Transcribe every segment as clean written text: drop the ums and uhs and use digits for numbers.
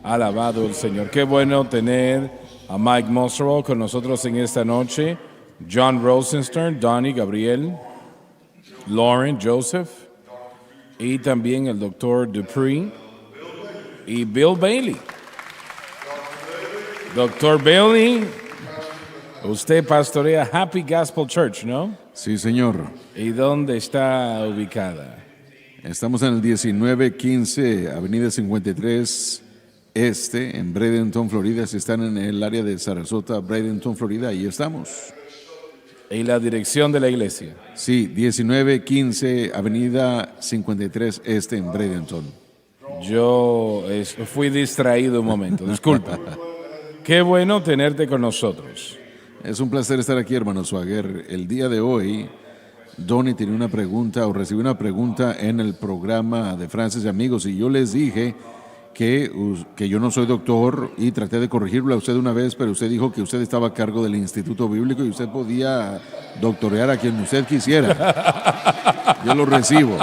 Alabado el Señor. Qué bueno tener a Mike Musserall con nosotros en esta noche. John Rosenstern, Donnie, Gabriel, Lauren, Joseph y también el doctor Dupree y Bill Bailey. Doctor Bailey, usted pastorea Happy Gospel Church, ¿no? Sí, señor. ¿Y dónde está ubicada? Estamos en el 1915, Avenida 53 Este, en Bradenton, Florida. Si están en el área de Sarasota, Bradenton, Florida, ahí estamos. ¿Y la dirección de la iglesia? Sí, 1915, Avenida 53 Este, en Bradenton. Yo fui distraído un momento, disculpa. Qué bueno tenerte con nosotros. Es un placer estar aquí, hermano Swagger. El día de hoy, Donnie tenía una pregunta o recibió una pregunta en el programa de Francis y Amigos y yo les dije que yo no soy doctor y traté de corregirlo a usted una vez, pero usted dijo que usted estaba a cargo del Instituto Bíblico y usted podía doctorear a quien usted quisiera. Yo lo recibo.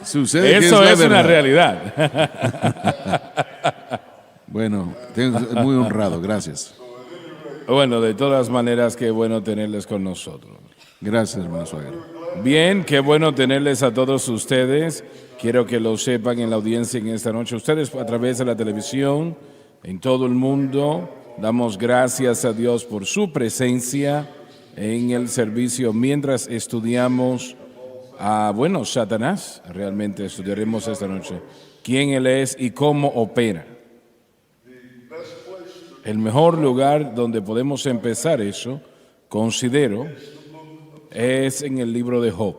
Sucede que Eso es la una verdad. realidad. Bueno, muy honrado, gracias. Bueno, de todas maneras, qué bueno tenerles con nosotros. Gracias, hermano Swagger. Bien, qué bueno tenerles a todos ustedes. Quiero que lo sepan en la audiencia en esta noche. Ustedes a través de la televisión, en todo el mundo, damos gracias a Dios por su presencia en el servicio mientras estudiamos a, Satanás. Realmente estudiaremos esta noche quién Él es y cómo opera. El mejor lugar donde podemos empezar eso, considero, es en el libro de Job.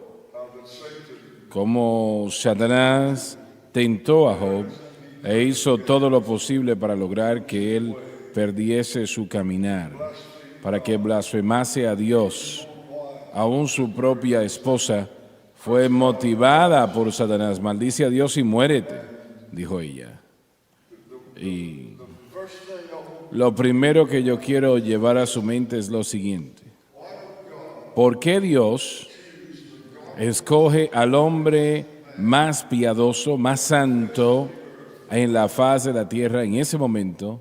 Cómo Satanás tentó a Job e hizo todo lo posible para lograr que él perdiese su caminar, para que blasfemase a Dios. Aún su propia esposa fue motivada por Satanás. Maldice a Dios y muérete, dijo ella. Y lo primero que yo quiero llevar a su mente es lo siguiente. ¿Por qué Dios escoge al hombre más piadoso, más santo en la faz de la tierra en ese momento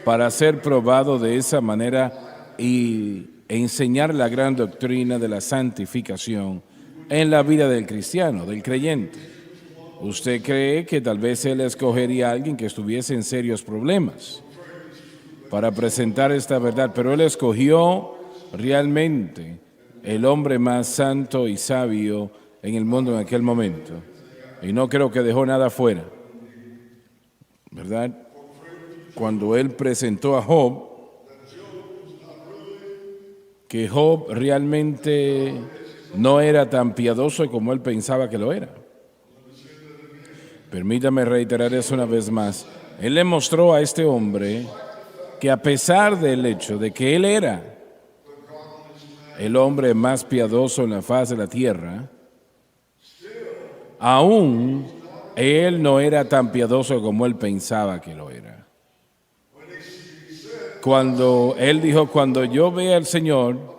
para ser probado de esa manera y enseñar la gran doctrina de la santificación en la vida del cristiano, del creyente? ¿Usted cree que tal vez Él escogería a alguien que estuviese en serios problemas para presentar esta verdad? Pero Él escogió realmente el hombre más santo y sabio en el mundo en aquel momento. Y no creo que dejó nada fuera, ¿verdad? Cuando Él presentó a Job, que Job realmente no era tan piadoso como él pensaba que lo era. Permítame reiterar eso una vez más. Él le mostró a este hombre que a pesar del hecho de que él era el hombre más piadoso en la faz de la tierra, aún él no era tan piadoso como él pensaba que lo era. Cuando él dijo, cuando yo vea al Señor,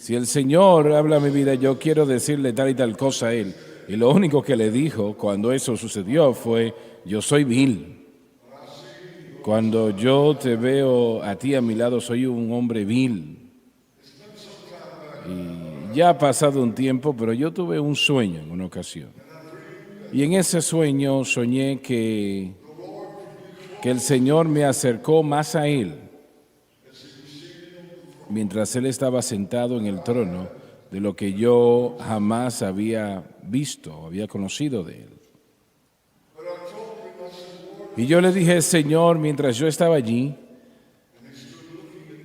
si el Señor habla a mi vida, yo quiero decirle tal y tal cosa a él. Y lo único que le dijo cuando eso sucedió fue, yo soy vil. Cuando yo te veo a ti a mi lado, soy un hombre vil. Y ya ha pasado un tiempo, pero yo tuve un sueño en una ocasión. Y en ese sueño soñé que el Señor me acercó más a Él mientras Él estaba sentado en el trono de lo que yo jamás había visto, había conocido de Él. Y yo le dije, Señor, mientras yo estaba allí,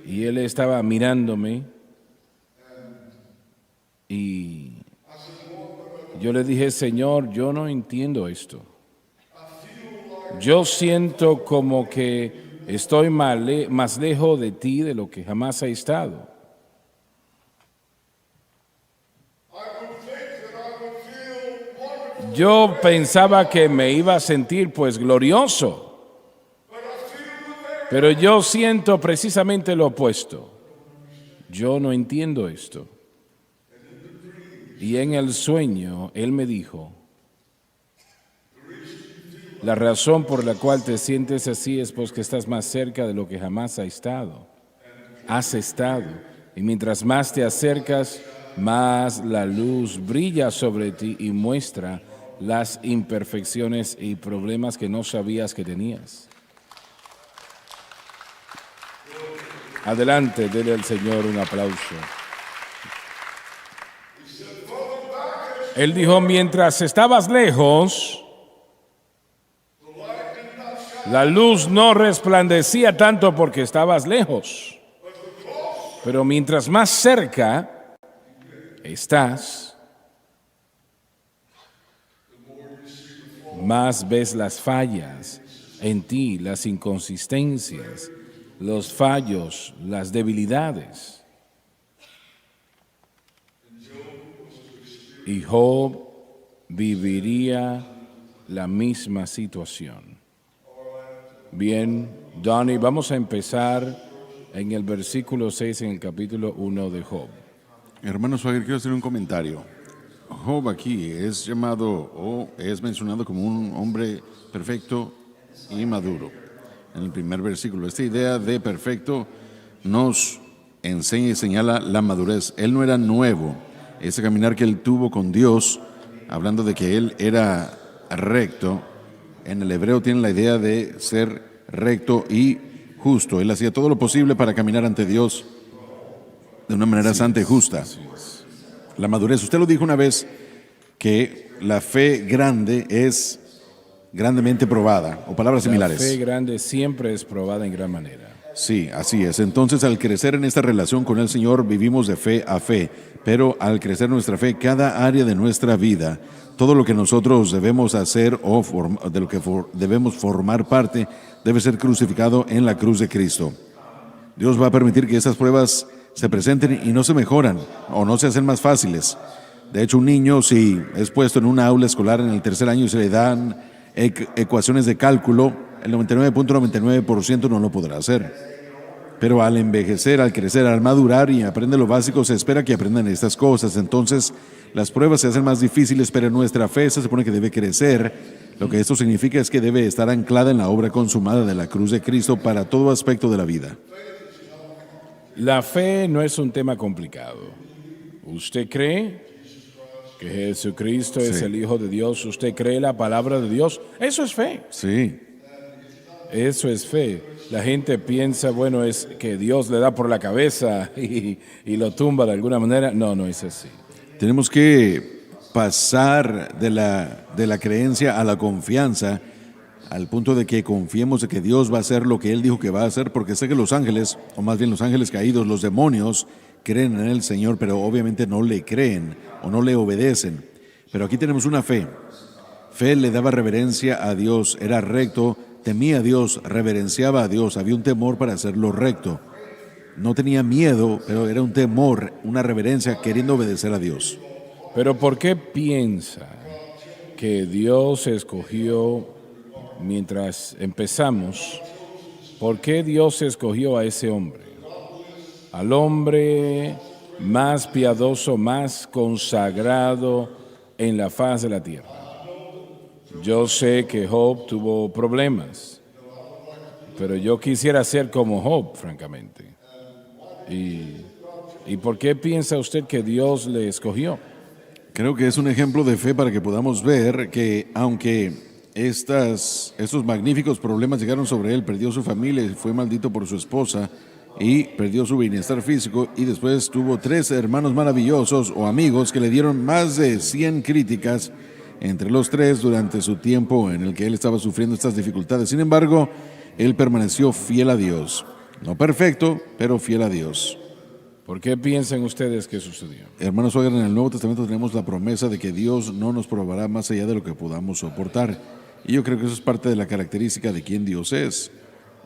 y Él estaba mirándome, y yo le dije, Señor, yo no entiendo esto. Yo siento como que estoy más lejos de ti de lo que jamás he estado. Yo pensaba que me iba a sentir pues glorioso, pero yo siento precisamente lo opuesto. Yo no entiendo esto. Y en el sueño Él me dijo, La razón por la cual te sientes así es porque estás más cerca de lo que jamás has estado. Has estado. Y mientras más te acercas, más la luz brilla sobre ti y muestra las imperfecciones y problemas que no sabías que tenías. Adelante, dele al Señor un aplauso. Él dijo, mientras estabas lejos, la luz no resplandecía tanto porque estabas lejos. Pero mientras más cerca estás, más ves las fallas en ti, las inconsistencias, los fallos, las debilidades. Y Job viviría la misma situación. Bien, Donnie, vamos a empezar en el versículo 6 en el capítulo 1 de Job. Hermano Swagger, quiero hacer un comentario. Job aquí es llamado o es mencionado como un hombre perfecto y maduro. En el primer versículo, esta idea de perfecto nos enseña y señala la madurez. Él no era nuevo. Ese caminar que él tuvo con Dios, hablando de que él era recto, en el hebreo tiene la idea de ser recto y justo. Él hacía todo lo posible para caminar ante Dios de una manera santa y justa. La madurez, usted lo dijo una vez, que la fe grande es grandemente probada, o palabras similares. La fe grande siempre es probada en gran manera. Sí, así es. Entonces, al crecer en esta relación con el Señor, vivimos de fe a fe, pero al crecer nuestra fe, cada área de nuestra vida, todo lo que nosotros debemos hacer o de lo que debemos formar parte, debe ser crucificado en la cruz de Cristo. Dios va a permitir que esas pruebas se presenten y no se mejoran o no se hacen más fáciles. De hecho, un niño, si es puesto en una aula escolar en el tercer año y se le dan ecuaciones de cálculo, el 99.99% no lo podrá hacer. Pero al envejecer, al crecer, al madurar y aprender lo básico, se espera que aprendan estas cosas. Entonces, las pruebas se hacen más difíciles, pero nuestra fe se supone que debe crecer. Lo que esto significa es que debe estar anclada en la obra consumada de la cruz de Cristo para todo aspecto de la vida. La fe no es un tema complicado. ¿Usted cree que Jesucristo es el Hijo de Dios? ¿Usted cree la palabra de Dios? Eso es fe. Sí. Eso es fe. La gente piensa, bueno, es que Dios le da por la cabeza y lo tumba de alguna manera. No, no es así. Tenemos que pasar de la creencia a la confianza, al punto de que confiemos de que Dios va a hacer lo que Él dijo que va a hacer, porque sé que los ángeles, o más bien los ángeles caídos, los demonios, creen en el Señor, pero obviamente no le creen o no le obedecen. Pero aquí tenemos una fe. Fe le daba reverencia a Dios, era recto, temía a Dios, reverenciaba a Dios, había un temor para hacerlo recto. No tenía miedo, pero era un temor, una reverencia queriendo obedecer a Dios. Pero ¿por qué piensa que Dios escogió, mientras empezamos, por qué Dios escogió a ese hombre? Al hombre más piadoso, más consagrado en la faz de la tierra. Yo sé que Job tuvo problemas, pero yo quisiera ser como Job, francamente. ¿Y por qué piensa usted que Dios le escogió? Creo que es un ejemplo de fe para que podamos ver que aunque estos magníficos problemas llegaron sobre él, perdió su familia, fue maldito por su esposa y perdió su bienestar físico, y después tuvo 3 hermanos maravillosos o amigos que le dieron más de 100 críticas entre los 3 durante su tiempo en el que él estaba sufriendo estas dificultades. Sin embargo, él permaneció fiel a Dios. No perfecto, pero fiel a Dios. ¿Por qué piensan ustedes que sucedió? Hermanos Swagger, en el Nuevo Testamento tenemos la promesa de que Dios no nos probará más allá de lo que podamos soportar. Y yo creo que eso es parte de la característica de quién Dios es.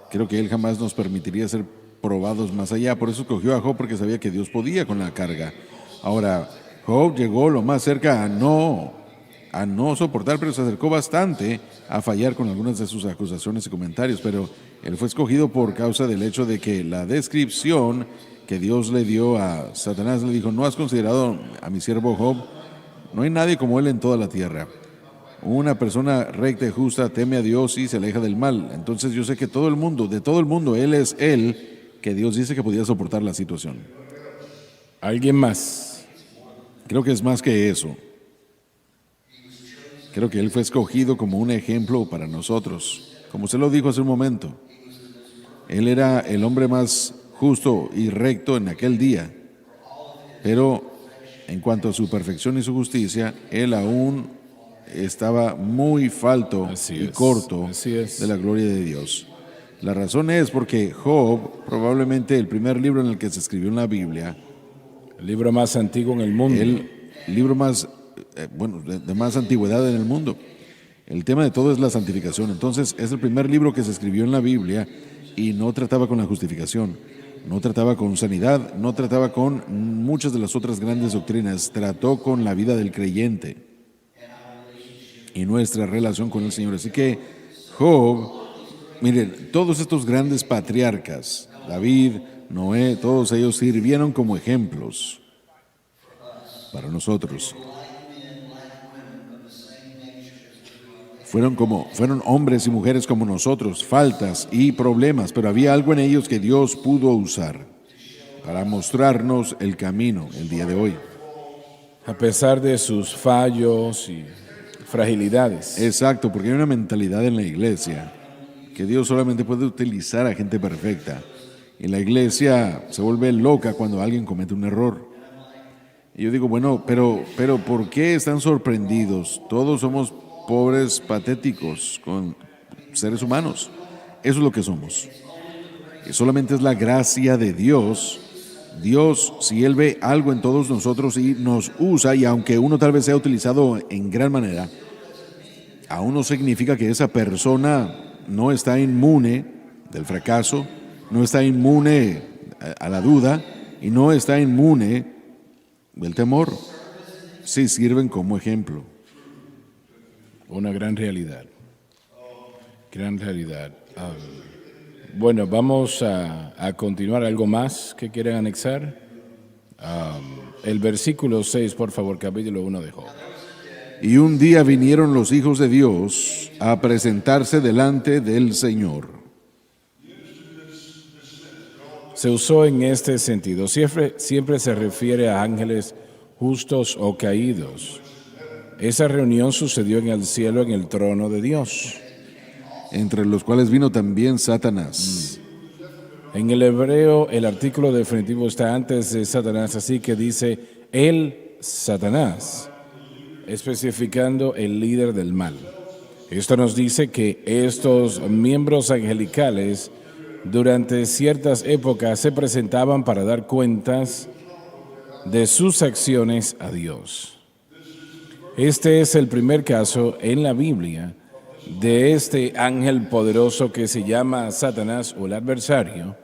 Creo que Él jamás nos permitiría ser probados más allá. Por eso escogió a Job, porque sabía que Dios podía con la carga. Ahora, Job llegó lo más cerca a no soportar, pero se acercó bastante a fallar con algunas de sus acusaciones y comentarios. Pero él fue escogido por causa del hecho de que la descripción que Dios le dio a Satanás, le dijo: ¿no has considerado a mi siervo Job? No hay nadie como él en toda la tierra. una persona recta y justa teme a Dios y se aleja del mal. Entonces yo sé que todo el mundo, de todo el mundo, Él es Él, que Dios dice que podía soportar la situación. ¿Alguien más? Creo que es más que eso. Creo que Él fue escogido como un ejemplo para nosotros. Como usted lo dijo hace un momento, Él era el hombre más justo y recto en aquel día, pero en cuanto a su perfección y su justicia, Él aún estaba muy falto Así y es, corto así es. de la gloria de Dios. La razón es porque Job, probablemente el primer libro en el que se escribió en la Biblia, El libro más antiguo en el mundo. el libro más, de más antigüedad en el mundo. El tema de todo es la santificación. Entonces, es el primer libro que se escribió en la Biblia y no trataba con la justificación, no trataba con sanidad, no trataba con muchas de las otras grandes doctrinas, trató con la vida del creyente y nuestra relación con el Señor. Así que Job, miren, todos estos grandes patriarcas, David, Noé, todos ellos sirvieron como ejemplos para nosotros. Fueron hombres y mujeres como nosotros, faltas y problemas, pero había algo en ellos que Dios pudo usar para mostrarnos el camino el día de hoy. A pesar de sus fallos y fragilidades. Exacto, porque hay una mentalidad en la iglesia que Dios solamente puede utilizar a gente perfecta. Y la iglesia se vuelve loca cuando alguien comete un error. Y yo digo, bueno, pero ¿por qué están sorprendidos? Todos somos pobres, patéticos, con seres humanos. Eso es lo que somos. Y solamente es la gracia de Dios. Dios, si Él ve algo en todos nosotros y nos usa, y aunque uno tal vez sea utilizado en gran manera, aún no significa que esa persona no está inmune del fracaso, no está inmune a la duda y no está inmune del temor. Sí sirven como ejemplo. Una gran realidad. Gran realidad. Bueno, vamos a continuar. ¿Algo más que quieran anexar? El versículo 6, por favor, capítulo 1 de Job. Y un día vinieron los hijos de Dios a presentarse delante del Señor. Se usó en este sentido. Siempre se refiere a ángeles justos o caídos. Esa reunión sucedió en el cielo, en el trono de Dios. Entre los cuales vino también Satanás. En el hebreo, el artículo definitivo está antes de Satanás, así que dice el Satanás, especificando el líder del mal. Esto nos dice que estos miembros angelicales durante ciertas épocas se presentaban para dar cuentas de sus acciones a Dios. Este es el primer caso en la Biblia de este ángel poderoso que se llama Satanás o el adversario.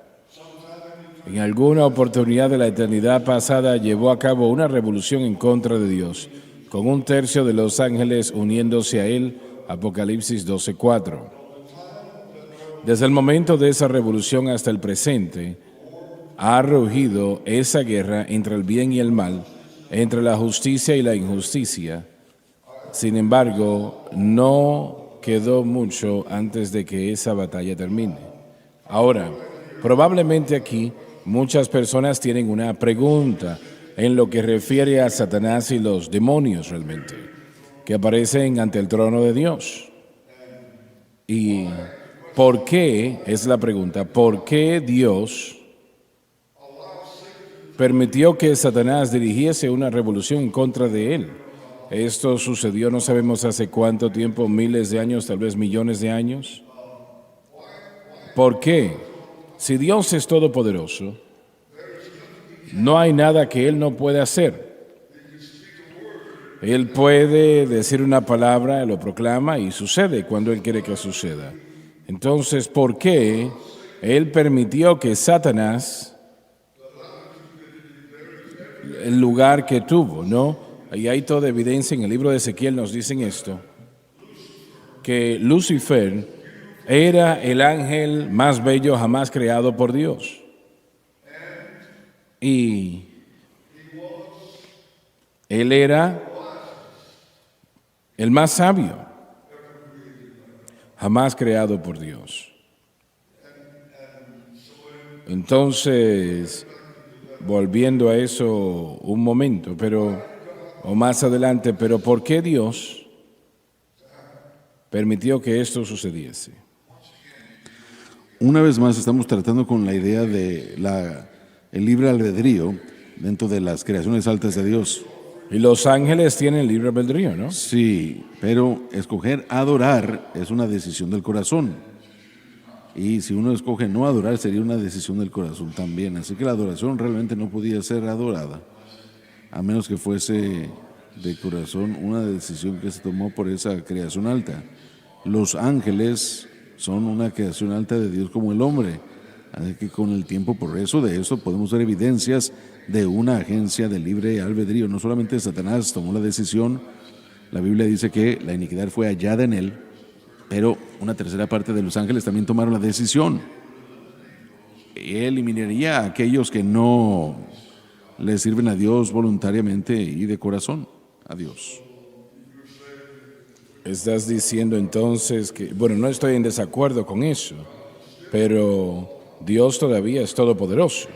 En alguna oportunidad de la eternidad pasada llevó a cabo una revolución en contra de Dios, con un tercio de los ángeles uniéndose a él, Apocalipsis 12:4. Desde el momento de esa revolución hasta el presente, ha rugido esa guerra entre el bien y el mal, entre la justicia y la injusticia. Sin embargo, no quedó mucho antes de que esa batalla termine. Ahora, probablemente aquí muchas personas tienen una pregunta en lo que refiere a Satanás y los demonios realmente, que aparecen ante el trono de Dios. ¿Y por qué? Es la pregunta. ¿Por qué Dios permitió que Satanás dirigiese una revolución en contra de él? Esto sucedió, no sabemos hace cuánto tiempo, miles de años, tal vez millones de años. ¿Por qué? Si Dios es todopoderoso, no hay nada que Él no pueda hacer. Él puede decir una palabra, lo proclama y sucede cuando Él quiere que suceda. Entonces, ¿por qué Él permitió que Satanás, el lugar que tuvo, ¿no? Y hay toda evidencia en el libro de Ezequiel, nos dicen esto, que Lucifer era el ángel más bello jamás creado por Dios. Y él era el más sabio, jamás creado por Dios. Entonces, volviendo a eso un momento, o más adelante, pero ¿por qué Dios permitió que esto sucediese? Una vez más estamos tratando con la idea de el libre albedrío dentro de las creaciones altas de Dios. Y los ángeles tienen libre albedrío, ¿no? Sí, pero escoger adorar es una decisión del corazón. Y si uno escoge no adorar, sería una decisión del corazón también. Así que la adoración realmente no podía ser adorada, a menos que fuese de corazón una decisión que se tomó por esa creación alta. Los ángeles son una creación alta de Dios como el hombre. Así que con el tiempo, por eso de eso, podemos ver evidencias de una agencia de libre albedrío. No solamente Satanás tomó la decisión, la Biblia dice que la iniquidad fue hallada en él, pero una tercera parte de los ángeles también tomaron la decisión. Él eliminaría a aquellos que no le sirven a Dios voluntariamente y de corazón a Dios. Estás diciendo entonces que, bueno, no estoy en desacuerdo con eso, pero Dios todavía es todopoderoso.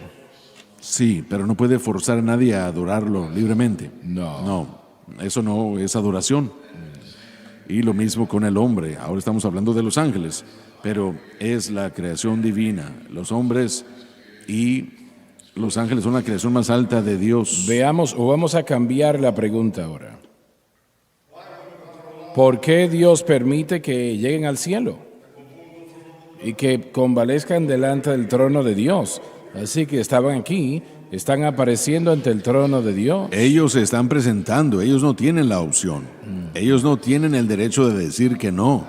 Sí, pero no puede forzar a nadie a adorarlo libremente. No, eso no es adoración. Y lo mismo con el hombre. Ahora estamos hablando de los ángeles, pero es la creación divina. Los hombres y los ángeles son la creación más alta de Dios. Veamos, o vamos a cambiar la pregunta ahora. ¿Por qué Dios permite que lleguen al cielo y que convalezcan delante del trono de Dios? Así que estaban aquí, están apareciendo ante el trono de Dios. Ellos se están presentando, ellos no tienen la opción. Ellos no tienen el derecho de decir que no.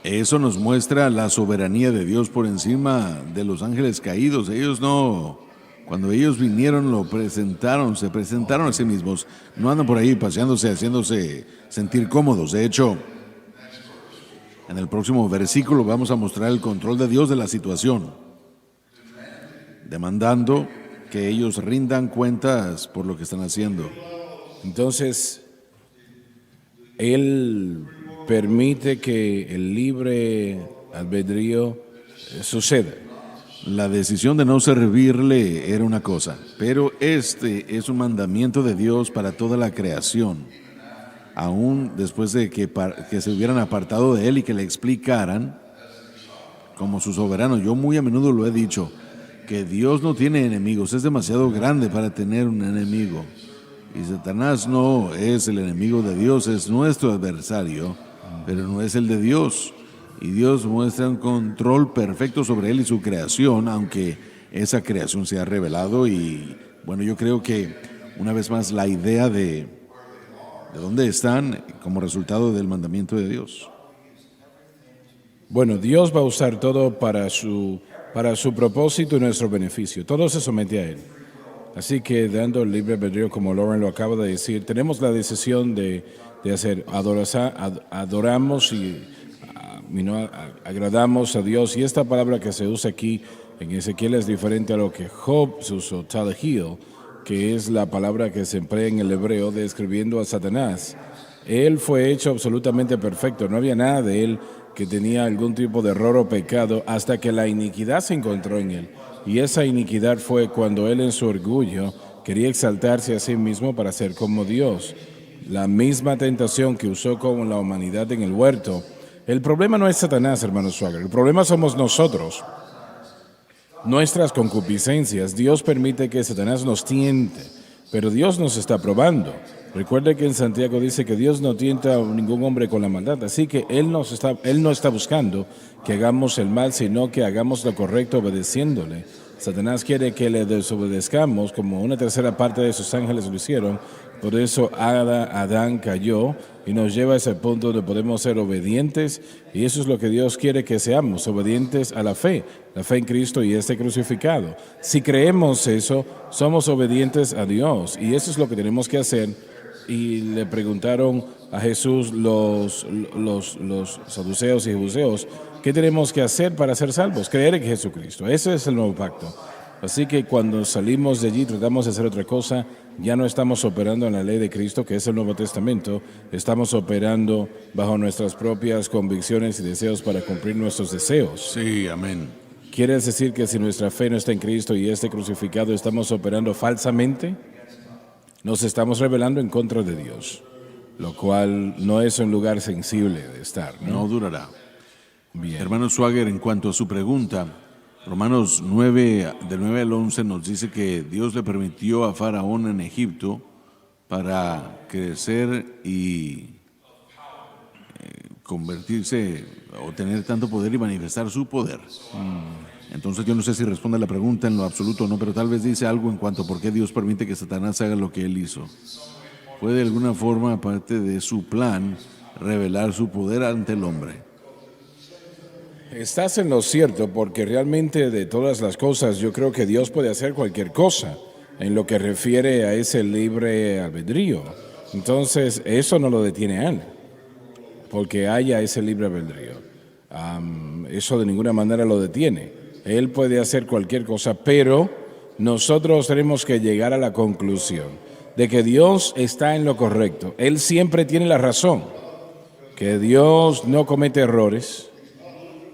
Eso nos muestra la soberanía de Dios por encima de los ángeles caídos. Ellos no, cuando ellos vinieron se presentaron a sí mismos. No andan por ahí paseándose, haciéndose sentir cómodos. De hecho, en el próximo versículo vamos a mostrar el control de Dios de la situación, demandando que ellos rindan cuentas por lo que están haciendo. Entonces, Él permite que el libre albedrío suceda. La decisión de no servirle era una cosa, pero este es un mandamiento de Dios para toda la creación. Aún después de que se hubieran apartado de Él y que le explicaran como su soberano. Yo muy a menudo lo he dicho, que Dios no tiene enemigos, es demasiado grande para tener un enemigo. Y Satanás no es el enemigo de Dios, es nuestro adversario, pero no es el de Dios. Y Dios muestra un control perfecto sobre él y su creación, aunque esa creación se ha revelado. Y bueno, yo creo que una vez más la idea de dónde están como resultado del mandamiento de Dios. Bueno, Dios va a usar todo para su propósito y nuestro beneficio. Todo se somete a Él. Así que dando el libre albedrío, como Lauren lo acaba de decir, tenemos la decisión de hacer, adoramos y agradamos a Dios. Y esta palabra que se usa aquí en Ezequiel es diferente a lo que Job se usó, talahil, que es la palabra que se emplea en el hebreo describiendo a Satanás. Él fue hecho absolutamente perfecto, no había nada de él que tenía algún tipo de error o pecado hasta que la iniquidad se encontró en él. Y esa iniquidad fue cuando él en su orgullo quería exaltarse a sí mismo para ser como Dios. La misma tentación que usó con la humanidad en el huerto. El problema no es Satanás, hermano Swagger, el problema somos nosotros. Nuestras concupiscencias. Dios permite que Satanás nos tiente, pero Dios nos está probando. Recuerde que en Santiago dice que Dios no tienta a ningún hombre con la maldad, así que Él no está buscando que hagamos el mal, sino que hagamos lo correcto obedeciéndole. Satanás quiere que le desobedezcamos, como una tercera parte de sus ángeles lo hicieron. Por eso Adán cayó y nos lleva a ese punto donde podemos ser obedientes, y eso es lo que Dios quiere que seamos, obedientes a la fe en Cristo y este crucificado. Si creemos eso, somos obedientes a Dios, y eso es lo que tenemos que hacer. Y le preguntaron a Jesús los saduceos y jebuseos, ¿qué tenemos que hacer para ser salvos? Creer en Jesucristo. Ese es el nuevo pacto. Así que cuando salimos de allí tratamos de hacer otra cosa, ya no estamos operando en la ley de Cristo, que es el Nuevo Testamento, estamos operando bajo nuestras propias convicciones y deseos para cumplir nuestros deseos. Sí, amén. ¿Quiere decir que si nuestra fe no está en Cristo y este crucificado estamos operando falsamente? Nos estamos rebelando en contra de Dios, lo cual no es un lugar sensible de estar, ¿no? No durará. Bien. Hermano Swagger, en cuanto a su pregunta, Romanos 9, del 9 al 11 nos dice que Dios le permitió a Faraón en Egipto para crecer y convertirse o tener tanto poder y manifestar su poder. Entonces yo no sé si responde a la pregunta en lo absoluto o no, pero tal vez dice algo en cuanto a por qué Dios permite que Satanás haga lo que él hizo. Puede de alguna forma, aparte de su plan, revelar su poder ante el hombre. Estás en lo cierto, porque realmente de todas las cosas yo creo que Dios puede hacer cualquier cosa en lo que refiere a ese libre albedrío. Entonces eso no lo detiene a él, porque haya ese libre albedrío. Eso de ninguna manera lo detiene. Él puede hacer cualquier cosa, pero nosotros tenemos que llegar a la conclusión de que Dios está en lo correcto. Él siempre tiene la razón, que Dios no comete errores.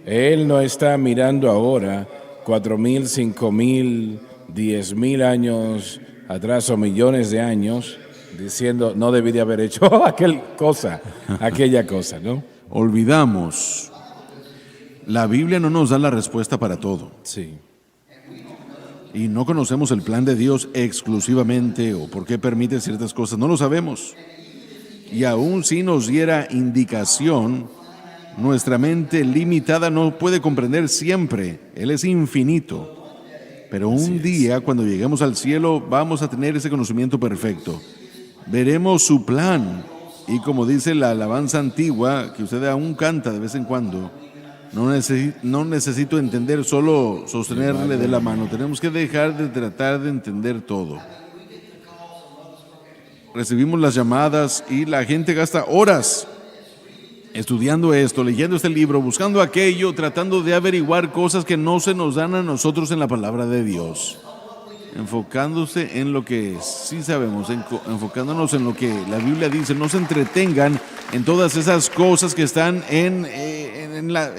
Él no está mirando ahora 4,000, 5,000, 10,000 años atrás o millones de años diciendo no debí de haber hecho aquella cosa, ¿no? Olvidamos, la Biblia no nos da la respuesta para todo. Sí. Y no conocemos el plan de Dios exclusivamente o por qué permite ciertas cosas, no lo sabemos. Y aún si nos diera indicación, nuestra mente limitada no puede comprender siempre. Él es infinito. Pero un día, cuando lleguemos al cielo, vamos a tener ese conocimiento perfecto. Veremos su plan. Y como dice la alabanza antigua, que usted aún canta de vez en cuando, no necesito entender, solo sostenerle de la mano. Tenemos que dejar de tratar de entender todo. Recibimos las llamadas y la gente gasta horas estudiando esto, leyendo este libro, buscando aquello, tratando de averiguar cosas que no se nos dan a nosotros en la palabra de Dios. Enfocándose en lo que sí sabemos, enfocándonos en lo que la Biblia dice. No se entretengan en todas esas cosas que están en la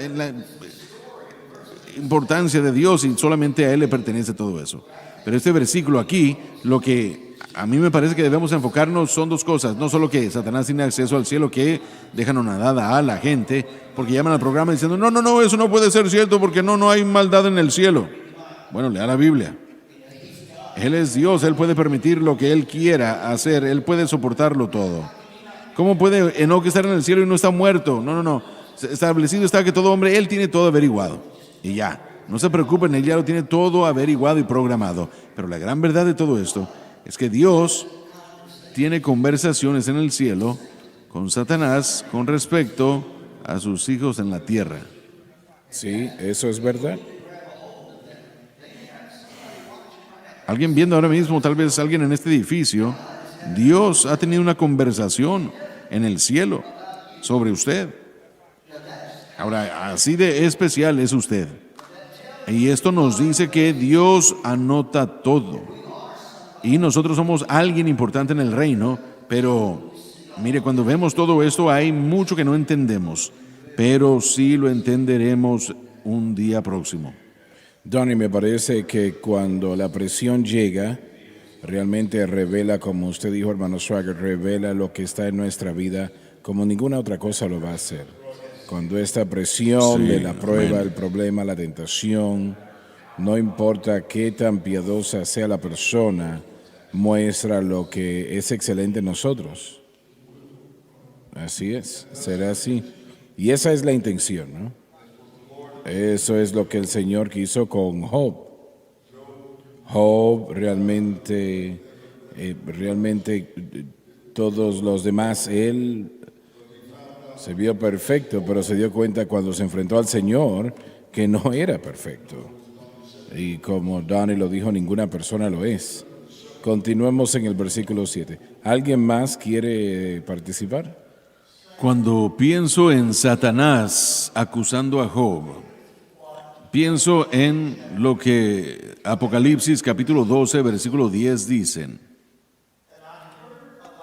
importancia de Dios y solamente a Él le pertenece todo eso. Pero este versículo aquí, lo que a mí me parece que debemos enfocarnos son dos cosas. No solo que Satanás tiene acceso al cielo, que dejan nadada a la gente, porque llaman al programa diciendo, no, eso no puede ser cierto porque no hay maldad en el cielo. Bueno, lea la Biblia. Él es Dios, Él puede permitir lo que Él quiera hacer, Él puede soportarlo todo. ¿Cómo puede Enoc estar en el cielo y no está muerto? No. Establecido está que todo hombre, Él tiene todo averiguado. Y ya, no se preocupen, Él ya lo tiene todo averiguado y programado. Pero la gran verdad de todo esto es que Dios tiene conversaciones en el cielo con Satanás con respecto a sus hijos en la tierra. Sí, eso es verdad. Alguien viendo ahora mismo, tal vez alguien en este edificio, Dios ha tenido una conversación en el cielo sobre usted. Ahora, así de especial es usted. Y esto nos dice que Dios anota todo. Y nosotros somos alguien importante en el reino, pero mire, cuando vemos todo esto hay mucho que no entendemos, pero sí lo entenderemos un día próximo. Donnie, me parece que cuando la presión llega, realmente revela, como usted dijo, hermano Swagger, revela lo que está en nuestra vida como ninguna otra cosa lo va a hacer. Cuando esta presión de la prueba, el problema, la tentación, no importa qué tan piadosa sea la persona, muestra lo que es excelente en nosotros. Así es, será así. Y esa es la intención, ¿no? Eso es lo que el Señor quiso con Job. Job realmente todos los demás, él se vio perfecto, pero se dio cuenta cuando se enfrentó al Señor que no era perfecto. Y como Donnie lo dijo, ninguna persona lo es. Continuemos en el versículo 7. ¿Alguien más quiere participar? Cuando pienso en Satanás acusando a Job, Pienso en lo que Apocalipsis capítulo 12, versículo 10 dicen.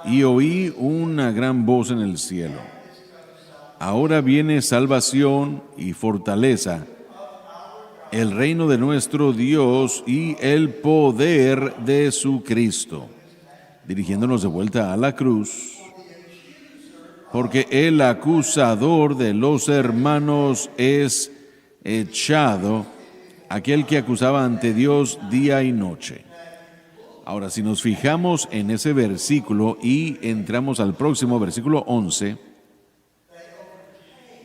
Y oí una gran voz en el cielo. Ahora viene salvación y fortaleza, el reino de nuestro Dios y el poder de su Cristo, dirigiéndonos de vuelta a la cruz, porque el acusador de los hermanos es echado, aquel que acusaba ante Dios día y noche. Ahora, si nos fijamos en ese versículo y entramos al próximo, versículo 11,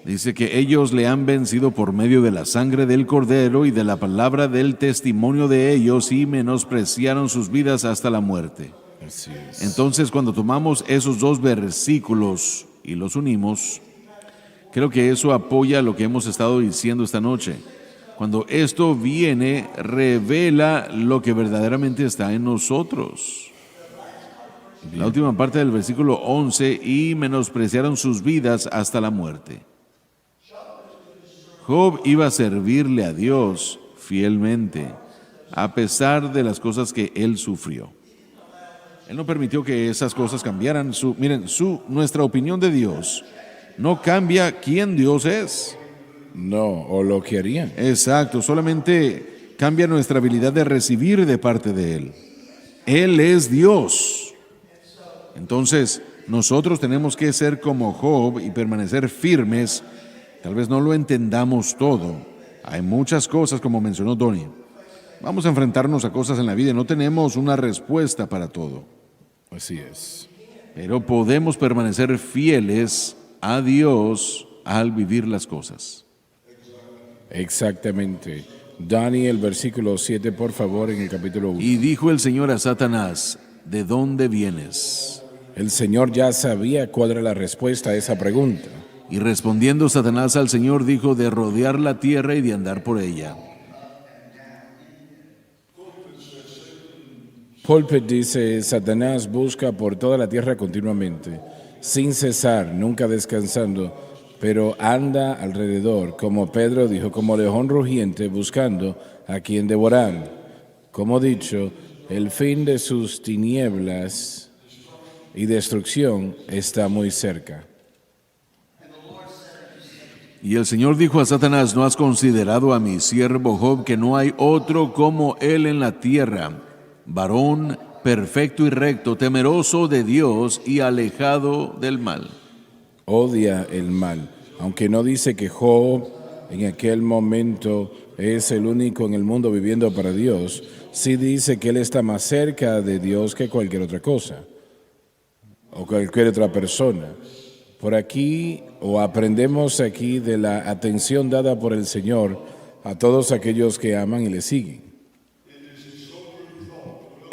dice que ellos le han vencido por medio de la sangre del Cordero y de la palabra del testimonio de ellos y menospreciaron sus vidas hasta la muerte. Así es. Entonces, cuando tomamos esos dos versículos y los unimos, creo que eso apoya lo que hemos estado diciendo esta noche. Cuando esto viene, revela lo que verdaderamente está en nosotros. Bien. La última parte del versículo 11, y menospreciaron sus vidas hasta la muerte. Job iba a servirle a Dios fielmente, a pesar de las cosas que él sufrió. Él no permitió que esas cosas cambiaran. Nuestra opinión de Dios no cambia quién Dios es. No, o lo que haría. Exacto, solamente cambia nuestra habilidad de recibir de parte de Él. Él es Dios. Entonces, nosotros tenemos que ser como Job y permanecer firmes. Tal vez no lo entendamos todo. Hay muchas cosas, como mencionó Donnie. Vamos a enfrentarnos a cosas en la vida y no tenemos una respuesta para todo. Así es. Pero podemos permanecer fieles a Dios al vivir las cosas. Exactamente. Daniel, versículo 7, por favor, en el capítulo 1. Y dijo el Señor a Satanás, ¿de dónde vienes? El Señor ya sabía cuál era la respuesta a esa pregunta. Y respondiendo Satanás al Señor dijo, de rodear la tierra y de andar por ella. Pulpit dice, Satanás busca por toda la tierra continuamente, sin cesar, nunca descansando, pero anda alrededor, como Pedro dijo, como león rugiente, buscando a quien devorar. Como dicho, el fin de sus tinieblas y destrucción está muy cerca. Y el Señor dijo a Satanás, ¿no has considerado a mi siervo Job, que no hay otro como él en la tierra, varón perfecto y recto, temeroso de Dios y alejado del mal? Odia el mal, aunque no dice que Job en aquel momento es el único en el mundo viviendo para Dios, sí dice que él está más cerca de Dios que cualquier otra cosa o cualquier otra persona. Por aquí, o aprendemos aquí de la atención dada por el Señor a todos aquellos que aman y le siguen.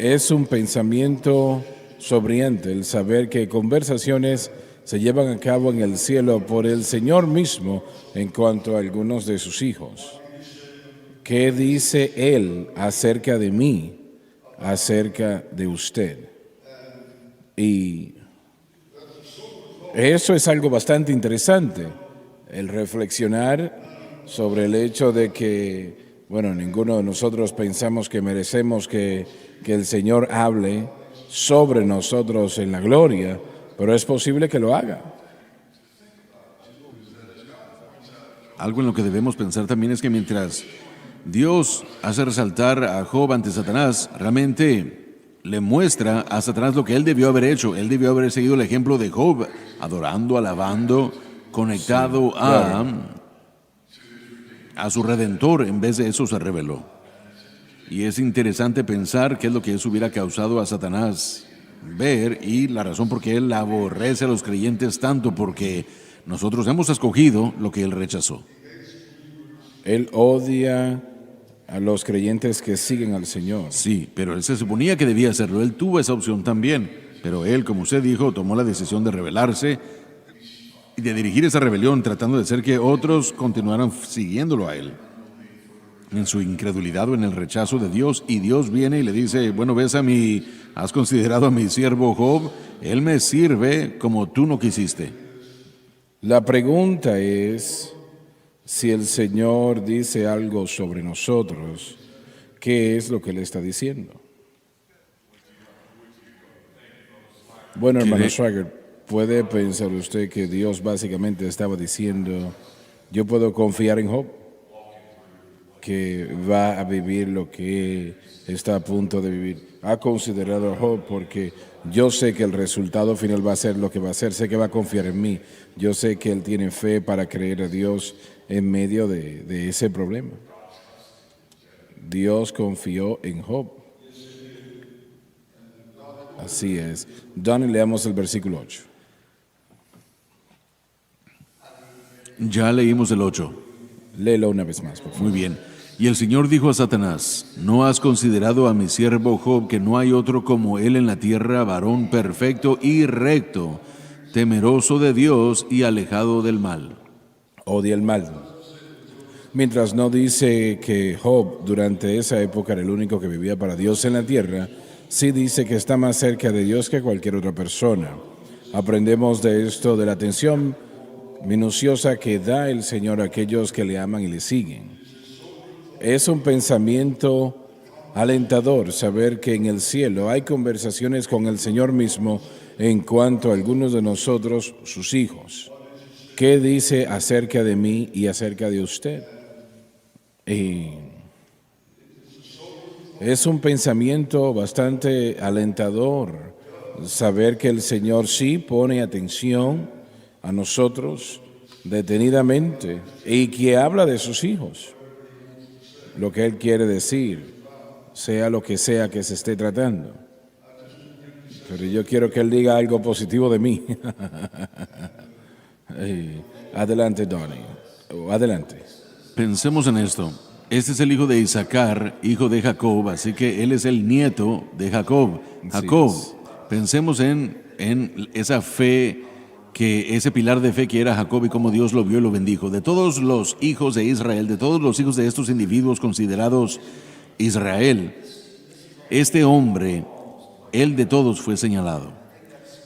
Es un pensamiento sobriente el saber que conversaciones se llevan a cabo en el cielo por el Señor mismo en cuanto a algunos de sus hijos. ¿Qué dice Él acerca de mí, acerca de usted? Y eso es algo bastante interesante, el reflexionar sobre el hecho de que, bueno, ninguno de nosotros pensamos que merecemos que el Señor hable sobre nosotros en la gloria, pero es posible que lo haga. Algo en lo que debemos pensar también es que mientras Dios hace resaltar a Job ante Satanás, realmente le muestra a Satanás lo que él debió haber hecho. Él debió haber seguido el ejemplo de Job, adorando, alabando, conectado a su Redentor. En vez de eso se rebeló. Y es interesante pensar qué es lo que eso hubiera causado a Satanás ver, y la razón por qué él aborrece a los creyentes tanto, porque nosotros hemos escogido lo que él rechazó. Él odia a los creyentes que siguen al Señor. Sí, pero él se suponía que debía hacerlo. Él tuvo esa opción también, pero él, como usted dijo, tomó la decisión de rebelarse y de dirigir esa rebelión, tratando de hacer que otros continuaran siguiéndolo a él en su incredulidad o en el rechazo de Dios. Y Dios viene y le dice, bueno, has considerado a mi siervo Job, él me sirve como tú no quisiste. La pregunta es Si el Señor dice algo sobre nosotros, ¿qué es lo que le está diciendo? Bueno, hermano Schwager, ¿puede pensar usted que Dios básicamente estaba diciendo, yo puedo confiar en Job, que va a vivir lo que está a punto de vivir? Ha considerado a Job porque yo sé que el resultado final va a ser lo que va a ser, sé que va a confiar en mí, yo sé que él tiene fe para creer a Dios en medio de ese problema. Dios confió en Job. Así es. Donnie, leamos el versículo 8. Ya leímos el 8. Léelo una vez más, por favor. Muy bien. Y el Señor dijo a Satanás, ¿no has considerado a mi siervo Job, que no hay otro como él en la tierra, varón perfecto y recto, temeroso de Dios y alejado del mal? Odia el mal. Mientras no dice que Job durante esa época era el único que vivía para Dios en la tierra, sí dice que está más cerca de Dios que cualquier otra persona. Aprendemos de esto, de la atención minuciosa que da el Señor a aquellos que le aman y le siguen. Es un pensamiento alentador saber que en el cielo hay conversaciones con el Señor mismo en cuanto a algunos de nosotros, sus hijos. ¿Qué dice acerca de mí y acerca de usted? Es un pensamiento bastante alentador saber que el Señor sí pone atención a nosotros detenidamente y que habla de sus hijos. Lo que Él quiere decir, sea lo que sea que se esté tratando. Pero yo quiero que Él diga algo positivo de mí. Adelante, Donnie. Adelante. Pensemos en esto. Este es el hijo de Isaacar, hijo de Jacob, así que él es el nieto de Jacob. Jacob, pensemos en esa fe, que ese pilar de fe que era Jacob y cómo Dios lo vio y lo bendijo. De todos los hijos de Israel, de todos los hijos de estos individuos considerados Israel, este hombre, él de todos fue señalado.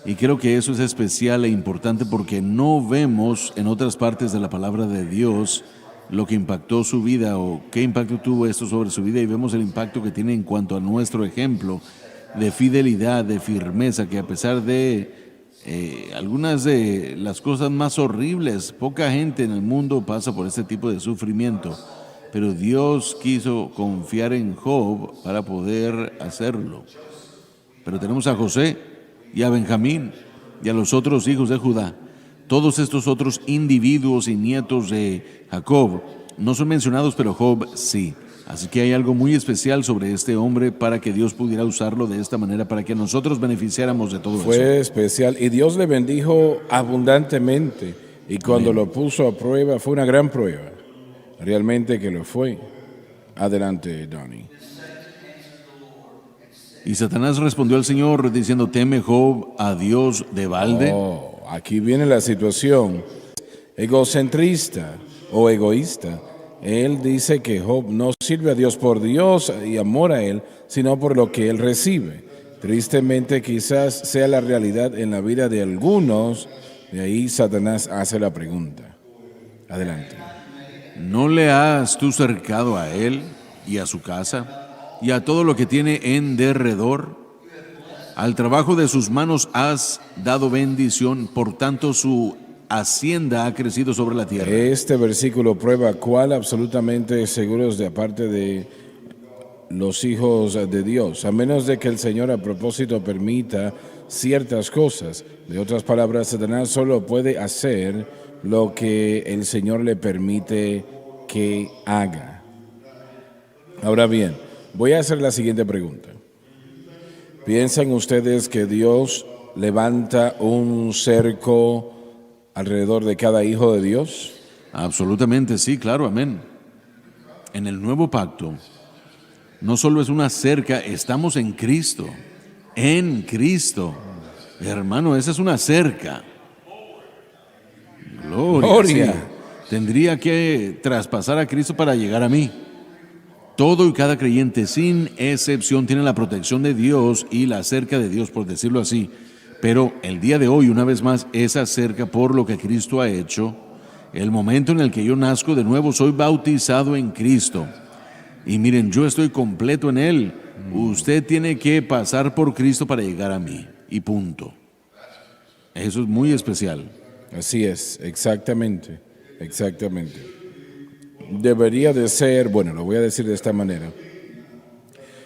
Y creo que eso es especial e importante porque no vemos en otras partes de la palabra de Dios lo que impactó su vida o qué impacto tuvo esto sobre su vida, y vemos el impacto que tiene en cuanto a nuestro ejemplo de fidelidad, de firmeza, que a pesar de algunas de las cosas más horribles, poca gente en el mundo pasa por este tipo de sufrimiento, pero Dios quiso confiar en Job para poder hacerlo. Pero tenemos a José y a Benjamín y a los otros hijos de Judá. Todos estos otros individuos y nietos de Jacob no son mencionados, pero Job sí. Así que hay algo muy especial sobre este hombre para que Dios pudiera usarlo de esta manera, para que nosotros beneficiáramos de todo eso. Fue especial y Dios le bendijo abundantemente, y cuando Amén. lo puso a prueba fue una gran prueba, realmente que lo fue. Adelante, Donnie. Y Satanás respondió al Señor diciendo, ¿teme Job a Dios de balde? Aquí viene la situación egocentrista o egoísta. Él dice que Job no sirve a Dios por Dios y amor a Él, sino por lo que Él recibe. Tristemente quizás sea la realidad en la vida de algunos. De ahí Satanás hace la pregunta. Adelante. ¿No le has tú cercado a él y a su casa y a todo lo que tiene en derredor? Al trabajo de sus manos has dado bendición, por tanto su hacienda ha crecido sobre la tierra. Este versículo prueba cuál absolutamente seguros de aparte de los hijos de Dios, a menos de que el Señor a propósito permita ciertas cosas. De otras palabras, Satanás solo puede hacer lo que el Señor le permite que haga. Ahora bien, voy a hacer la siguiente pregunta. ¿Piensan ustedes que Dios levanta un cerco alrededor de cada hijo de Dios? Absolutamente sí, claro, amén. En el nuevo pacto, no solo es una cerca, estamos en Cristo. En Cristo. Hermano, esa es una cerca. Gloria. Sí. Tendría que traspasar a Cristo para llegar a mí. Todo y cada creyente, sin excepción, tiene la protección de Dios y la cerca de Dios, por decirlo así. Pero el día de hoy, una vez más, esa cerca por lo que Cristo ha hecho, el momento en el que yo nazco de nuevo, soy bautizado en Cristo. Y miren, yo estoy completo en Él. Usted tiene que pasar por Cristo para llegar a mí. Y punto. Eso es muy especial. Así es, exactamente, exactamente. Debería de ser, bueno, lo voy a decir de esta manera.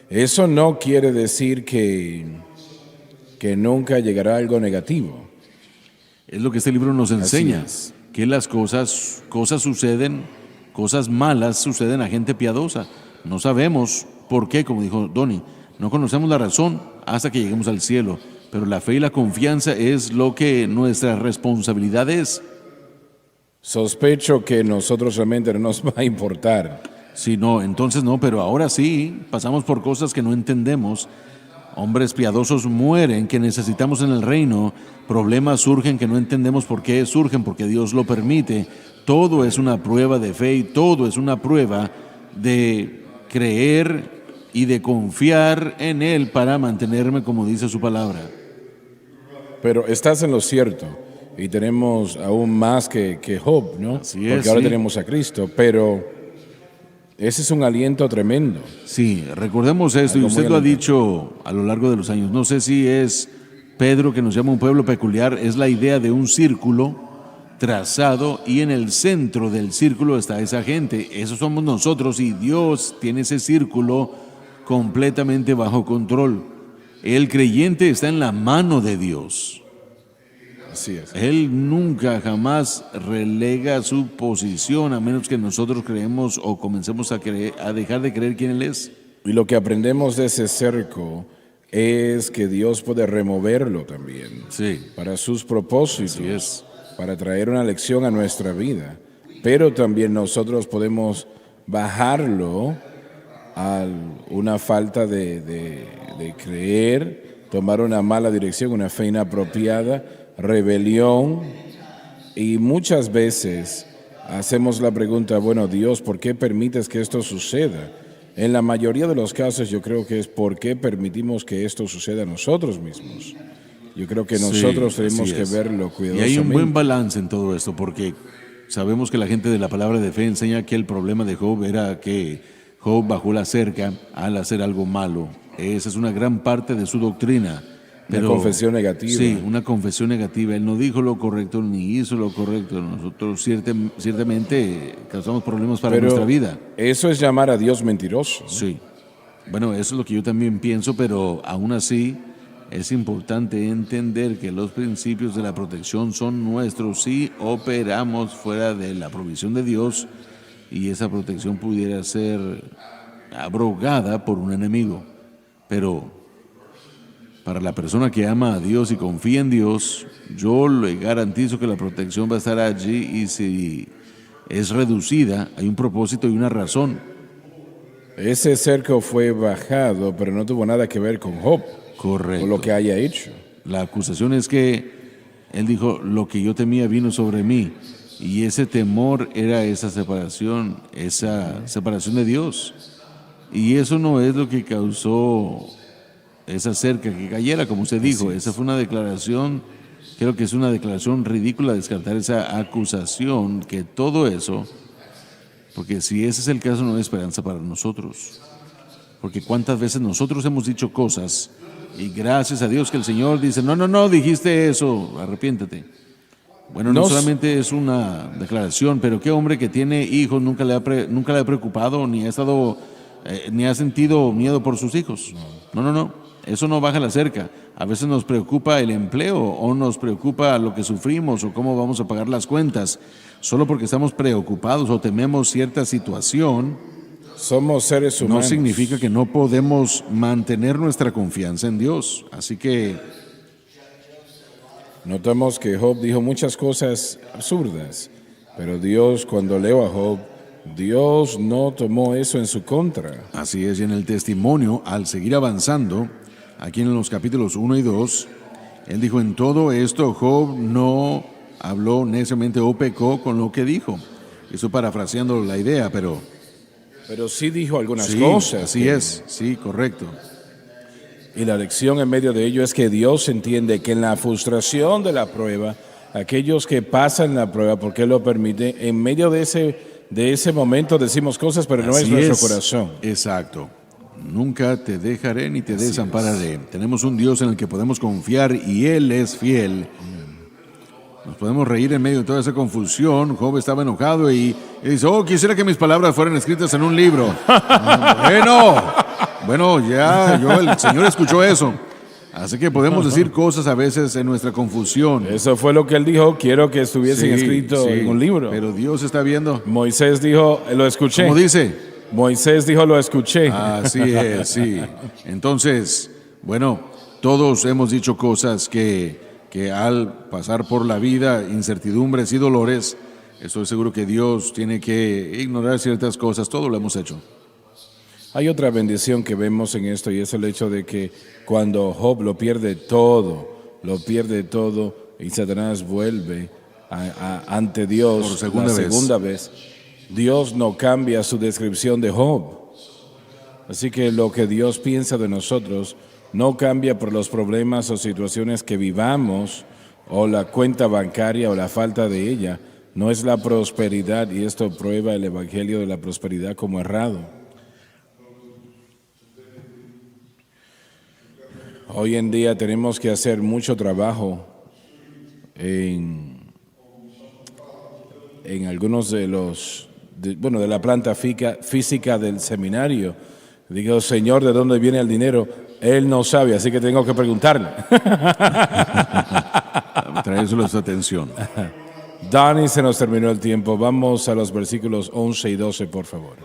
Eso no quiere decir que nunca llegará algo negativo. Es lo que este libro nos enseña. es. Que las cosas suceden, cosas malas suceden a gente piadosa. No sabemos por qué, como dijo Donnie. No conocemos la razón hasta que lleguemos al cielo. Pero la fe y la confianza es lo que nuestra responsabilidad es. Sospecho que nosotros realmente no nos va a importar. Si no, entonces no, pero ahora sí, pasamos por cosas que no entendemos. Hombres piadosos mueren que necesitamos en el reino. Problemas surgen que no entendemos por qué surgen, porque Dios lo permite. Todo es una prueba de fe y todo es una prueba de creer y de confiar en Él para mantenerme como dice su palabra. Pero estás en lo cierto y tenemos aún más que Job, ¿no? Así es, porque ahora sí. tenemos a Cristo, pero ese es un aliento tremendo. Sí, recordemos esto, y Algo usted muy lo ha alentador. dicho a lo largo de los años. No sé si es Pedro que nos llama un pueblo peculiar, es la idea de un círculo trazado y en el centro del círculo está esa gente. Eso somos nosotros y Dios tiene ese círculo completamente bajo control. El creyente está en la mano de Dios. Así es. Él nunca jamás relega su posición a menos que nosotros creemos o comencemos a dejar de creer quién Él es. Y lo que aprendemos de ese cerco es que Dios puede removerlo también Sí, para sus propósitos, así es. para traer una lección a nuestra vida. Pero también nosotros podemos bajarlo a una falta de creer, tomar una mala dirección, una fe inapropiada, rebelión. Y muchas veces hacemos la pregunta, bueno, Dios, ¿por qué permites que esto suceda? En la mayoría de los casos yo creo que es ¿por qué permitimos que esto suceda a nosotros mismos? Yo creo que nosotros Sí, tenemos así que es. verlo Y cuidadosamente. hay un buen balance en todo esto, porque sabemos que la gente de la palabra de fe enseña que el problema de Job era que Job bajó la cerca al hacer algo malo. Esa es una gran parte de su doctrina. Una confesión negativa. Sí, una confesión negativa. Él no dijo lo correcto ni hizo lo correcto. Nosotros ciertamente causamos problemas para Pero nuestra vida. eso es llamar a Dios mentiroso, ¿no? Sí. Bueno, eso es lo que yo también pienso, pero aún así es importante entender que los principios de la protección son nuestros si operamos fuera de la provisión de Dios y esa protección pudiera ser abrogada por un enemigo. Pero para la persona que ama a Dios y confía en Dios, yo le garantizo que la protección va a estar allí y si es reducida, hay un propósito y una razón. Ese cerco fue bajado, pero no tuvo nada que ver con Job, Correcto. o lo que haya hecho. La acusación es que él dijo, lo que yo temía vino sobre mí. Y ese temor era esa separación de Dios. Y eso no es lo que causó esa cerca que cayera, como usted dijo. Esa fue una declaración, creo que es una declaración ridícula descartar esa acusación, que todo eso, porque si ese es el caso no hay esperanza para nosotros. Porque cuántas veces nosotros hemos dicho cosas y gracias a Dios que el Señor dice, no, dijiste eso, arrepiéntate. Bueno, no solamente es una declaración, pero qué hombre que tiene hijos nunca le ha preocupado ni ha sentido miedo por sus hijos. No, eso no baja la cerca. A veces nos preocupa el empleo o nos preocupa lo que sufrimos o cómo vamos a pagar las cuentas. Solo porque estamos preocupados o tememos cierta situación, Somos seres humanos. no significa que no podemos mantener nuestra confianza en Dios. Así que Notamos que Job dijo muchas cosas absurdas, pero Dios, cuando leo a Job, Dios no tomó eso en su contra. así es, y en el testimonio, al seguir avanzando, aquí en los capítulos 1 y 2, él dijo, en todo esto Job no habló neciamente o pecó con lo que dijo. Eso parafraseando la idea, pero Pero sí dijo algunas sí, cosas. así es, sí, correcto. Y la lección en medio de ello es que Dios entiende que en la frustración de la prueba aquellos que pasan la prueba, porque Él lo permite, en medio de ese momento decimos cosas, pero no es Así nuestro es. corazón. Exacto. Nunca te dejaré ni te desampararé. Tenemos un Dios en el que podemos confiar y Él es fiel. Nos podemos reír en medio de toda esa confusión. Job estaba enojado y dice, quisiera que mis palabras fueran escritas en un libro. Bueno, el Señor escuchó eso. Así que podemos decir cosas a veces en nuestra confusión. Eso fue lo que Él dijo, quiero que estuviesen escrito en un libro. Pero Dios está viendo. Moisés dijo, lo escuché. ¿Cómo dice? Moisés dijo, lo escuché. Así es, sí. Entonces, bueno, todos hemos dicho cosas que al pasar por la vida, incertidumbres y dolores, estoy seguro que Dios tiene que ignorar ciertas cosas. Todo lo hemos hecho. Hay otra bendición que vemos en esto y es el hecho de que cuando Job lo pierde todo y Satanás vuelve ante Dios por segunda segunda vez, Dios no cambia su descripción de Job. Así que lo que Dios piensa de nosotros no cambia por los problemas o situaciones que vivamos o la cuenta bancaria o la falta de ella. No es la prosperidad, y esto prueba el evangelio de la prosperidad como errado. Hoy en día tenemos que hacer mucho trabajo en algunos de la planta física del seminario. Digo, Señor, ¿de dónde viene el dinero? Él no sabe, así que tengo que preguntarle. Traérselo a su atención. Dani, se nos terminó el tiempo. Vamos a los versículos 11 y 12, por favor.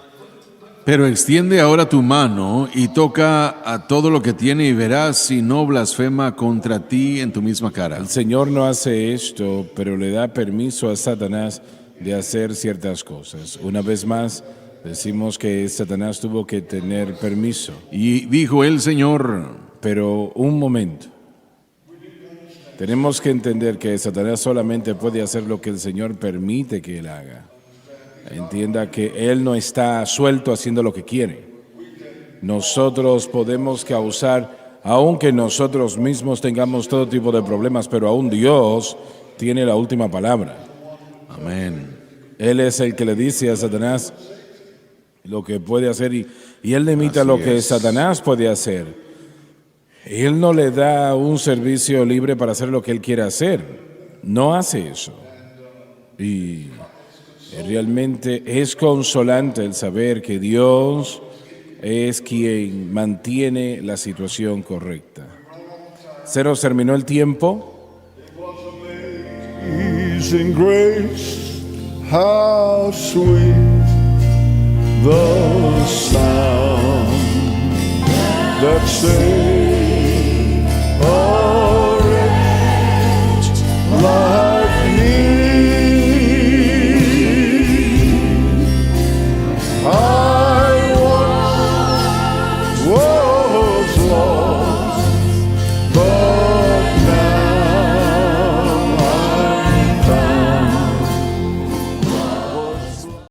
Pero extiende ahora tu mano y toca a todo lo que tiene y verás si no blasfema contra ti en tu misma cara. El Señor no hace esto, pero le da permiso a Satanás de hacer ciertas cosas. Una vez más, decimos que Satanás tuvo que tener permiso. Y dijo el Señor, pero un momento. Tenemos que entender que Satanás solamente puede hacer lo que el Señor permite que él haga. Entienda que Él no está suelto haciendo lo que quiere. Nosotros podemos causar, aunque nosotros mismos tengamos todo tipo de problemas, pero aún Dios tiene la última palabra. amén. Él es el que le dice a Satanás lo que puede hacer y Él limita Así lo que es. Satanás puede hacer. Él no le da un servicio libre para hacer lo que Él quiere hacer. No hace eso. Y realmente es consolante el saber que Dios es quien mantiene la situación correcta. Se nos terminó el tiempo. Amazing grace, how sweet the sound that saved